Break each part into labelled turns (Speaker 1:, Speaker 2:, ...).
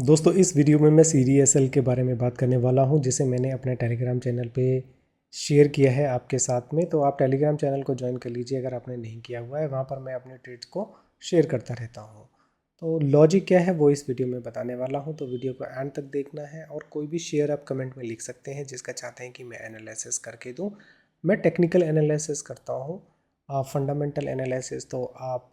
Speaker 1: दोस्तों इस वीडियो में मैं CDSL के बारे में बात करने वाला हूं, जिसे मैंने अपने टेलीग्राम चैनल पे शेयर किया है आपके साथ में। तो आप टेलीग्राम चैनल को ज्वाइन कर लीजिए अगर आपने नहीं किया हुआ है। वहां पर मैं अपने ट्रेड्स को शेयर करता रहता हूं। तो लॉजिक क्या है वो इस वीडियो में बताने वाला हूं, तो वीडियो को एंड तक देखना है। और कोई भी शेयर आप कमेंट में लिख सकते हैं जिसका चाहते हैं कि मैं एनालिसिस करके दूँ। मैं टेक्निकल एनालिसिस करता हूँ, फंडामेंटल एनालिसिस तो आप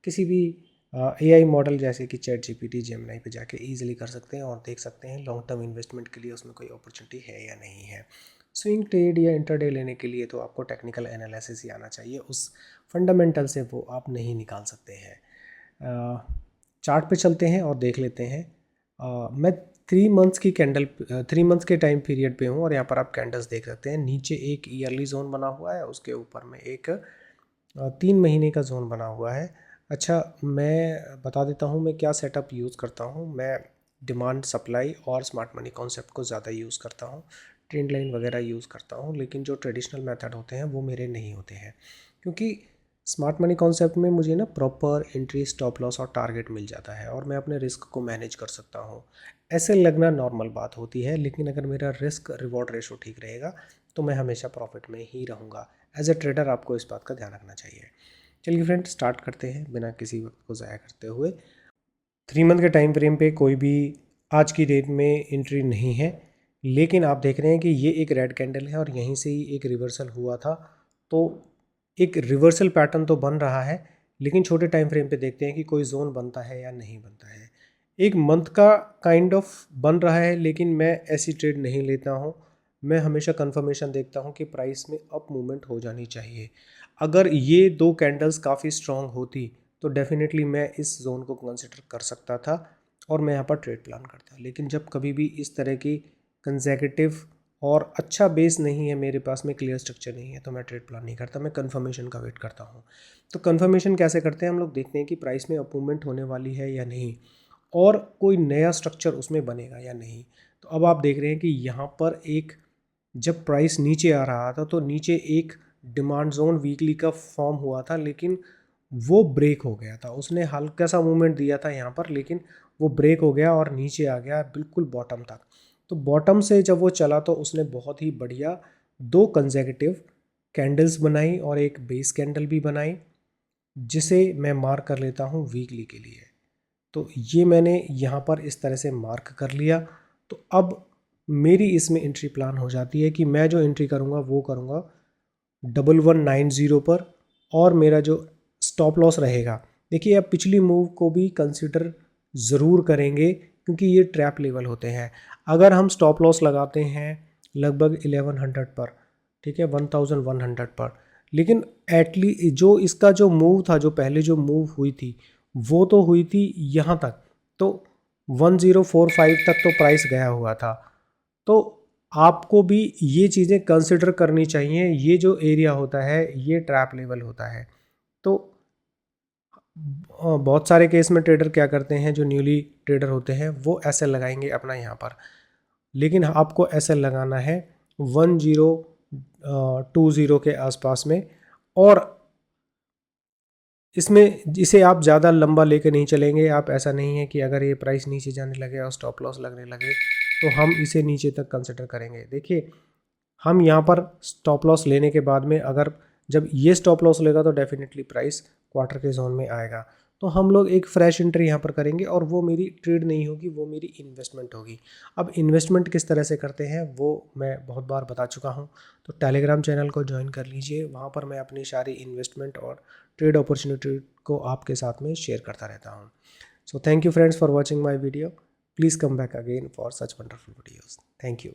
Speaker 1: किसी भी AI मॉडल जैसे कि ChatGPT, जेमिनी पे जाके ईजिली कर सकते हैं और देख सकते हैं लॉन्ग टर्म इन्वेस्टमेंट के लिए उसमें कोई अपॉर्चुनिटी है या नहीं है। स्विंग ट्रेड या इंटरडे लेने के लिए तो आपको टेक्निकल एनालिसिस ही आना चाहिए, उस फंडामेंटल से वो आप नहीं निकाल सकते हैं। चार्ट पे चलते हैं और देख लेते हैं। मैं 3 मंथ्स की कैंडल 3 मंथ्स के टाइम पीरियड पे हूँ और यहाँ पर आप कैंडल्स देख सकते हैं। नीचे एक ईयरली जोन बना हुआ है, उसके ऊपर में एक 3 महीने का जोन बना हुआ है। अच्छा, मैं बता देता हूँ मैं क्या सेटअप यूज़ करता हूँ। मैं डिमांड सप्लाई और स्मार्ट मनी कॉन्सेप्ट को ज़्यादा यूज़ करता हूँ, ट्रेंड लाइन वगैरह यूज़ करता हूँ, लेकिन जो ट्रेडिशनल मेथड होते हैं वो मेरे नहीं होते हैं। क्योंकि स्मार्ट मनी कॉन्सेप्ट में मुझे ना प्रॉपर एंट्री, स्टॉप लॉस और टारगेट मिल जाता है और मैं अपने रिस्क को मैनेज कर सकता हूँ। ऐसे लगना नॉर्मल बात होती है, लेकिन अगर मेरा रिस्क रिवॉर्ड रेशो ठीक रहेगा तो मैं हमेशा प्रॉफिट में ही रहूँगा। एज ए ट्रेडर आपको इस बात का ध्यान रखना चाहिए। चलिए फ्रेंड, स्टार्ट करते हैं बिना किसी वक्त को ज़ाया करते हुए। 3 मंथ के टाइम फ्रेम पे कोई भी आज की डेट में एंट्री नहीं है, लेकिन आप देख रहे हैं कि ये एक रेड कैंडल है और यहीं से ही एक रिवर्सल हुआ था। तो एक रिवर्सल पैटर्न तो बन रहा है, लेकिन छोटे टाइम फ्रेम पे देखते हैं कि कोई जोन बनता है या नहीं बनता है। एक मंथ का काइंड ऑफ बन रहा है, लेकिन मैं ऐसी ट्रेड नहीं लेता हूँ। मैं हमेशा कंफर्मेशन देखता हूँ कि प्राइस में अप मूवमेंट हो जानी चाहिए। अगर ये दो कैंडल्स काफ़ी स्ट्रांग होती तो डेफिनेटली मैं इस जोन को कंसिडर कर सकता था और मैं यहाँ पर ट्रेड प्लान करता। लेकिन जब कभी भी इस तरह की कंसेक्यूटिव और अच्छा बेस नहीं है मेरे पास में, क्लियर स्ट्रक्चर नहीं है, तो मैं ट्रेड प्लान नहीं करता, मैं कंफर्मेशन का वेट करता हूँ। तो कंफर्मेशन कैसे करते हैं हम लोग? देखते हैं कि प्राइस में अप मूवमेंट होने वाली है या नहीं और कोई नया स्ट्रक्चर उसमें बनेगा या नहीं। तो अब आप देख रहे हैं कि यहाँ पर एक, जब प्राइस नीचे आ रहा था तो नीचे एक डिमांड जोन वीकली का फॉर्म हुआ था, लेकिन वो ब्रेक हो गया था। उसने हल्का सा मूवमेंट दिया था यहाँ पर, लेकिन वो ब्रेक हो गया और नीचे आ गया बिल्कुल बॉटम तक। तो बॉटम से जब वो चला तो उसने बहुत ही बढ़िया 2 कंसेक्यूटिव कैंडल्स बनाई और एक बेस कैंडल भी बनाई, जिसे मैं मार्क कर लेता हूँ वीकली के लिए। तो ये मैंने यहाँ पर इस तरह से मार्क कर लिया। तो अब मेरी इसमें एंट्री प्लान हो जाती है कि मैं जो एंट्री करूँगा वो करूँगा 1190 पर, और मेरा जो स्टॉप लॉस रहेगा, देखिए अब पिछली मूव को भी कंसिडर ज़रूर करेंगे क्योंकि ये ट्रैप लेवल होते हैं। अगर हम स्टॉप लॉस लगाते हैं लगभग 1100 पर, ठीक है, 1100 पर, लेकिन एटली जो इसका जो मूव था, जो पहले जो मूव हुई थी वो तो हुई थी यहाँ तक, तो 1045 तक तो प्राइस गया हुआ था। तो आपको भी ये चीज़ें कंसिडर करनी चाहिए। ये जो एरिया होता है ये ट्रैप लेवल होता है। तो बहुत सारे केस में ट्रेडर क्या करते हैं, जो न्यूली ट्रेडर होते हैं वो एसएल लगाएंगे अपना यहाँ पर, लेकिन आपको एसएल लगाना है 1020 के आसपास में। और इसमें इसे आप ज़्यादा लंबा लेकर नहीं चलेंगे। आप, ऐसा नहीं है कि अगर ये प्राइस नीचे जाने लगे और स्टॉप लॉस लगने लगे तो हम इसे नीचे तक कंसिडर करेंगे। देखिए, हम यहाँ पर स्टॉप लॉस लेने के बाद में अगर जब ये स्टॉप लॉस लेगा तो डेफिनेटली प्राइस क्वार्टर के जोन में आएगा। तो हम लोग एक फ्रेश एंट्री यहाँ पर करेंगे और वो मेरी ट्रेड नहीं होगी, वो मेरी इन्वेस्टमेंट होगी। अब इन्वेस्टमेंट किस तरह से करते हैं वो मैं बहुत बार बता चुका हूँ। तो टेलीग्राम चैनल को ज्वाइन कर लीजिए, वहाँ पर मैं अपनी सारी इन्वेस्टमेंट और ट्रेड अपॉर्चुनिटी को आपके साथ में शेयर करता रहता हूँ। So thank you friends for watching my video. Please come back again for such wonderful videos. Thank you.